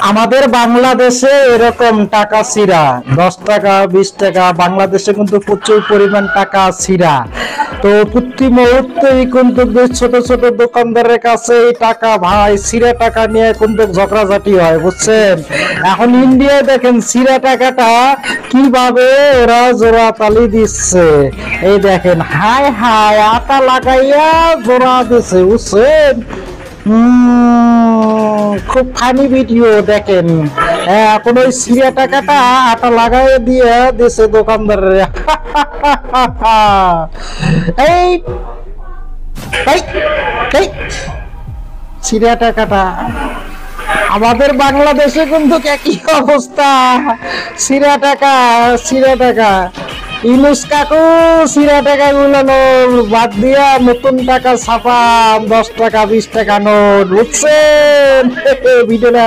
আমাদের বাংলাদেশে এরকম টাকা ছিঁড়া 10 টাকা 20 টাকা, বাংলাদেশে কিন্তু প্রচুর পরিমাণ টাকা ছিঁড়া। তো প্রতি মুহূর্তেই কিন্তু ছোট ছোট দোকানদারের কাছে এই টাকা ভাই ছিঁড়া টাকা নিয়ে কিন্তু ঝগড়াঝাটি হয়, বুঝছেন। এখন ইন্ডিয়ায় দেখেন ছিঁড়া টাকাটা কিভাবে ওরা জোড়া তালি দিচ্ছে। এই দেখেন হায় হায় আটা লাগাইয়া জোড়া দিচ্ছে, বুঝছেন। খুব ফানি ভিডিও দেখেন। এখন ওই সিরিয়া টাকাটা আটা লাগাই দিয়ে দিছে দোকানদারের। এই এই এই সিরিয়া টাকাটা আমাদের বাংলাদেশে কিন্তু একই অবস্থা। সিরা টাকা ইউনুস কাকু সিরা টাকা গুলো বাদ দিয়া নতুন টাকা ছাপা 10 টাকা 20 টাকা নোট, বুঝছেন। ভিডিওটা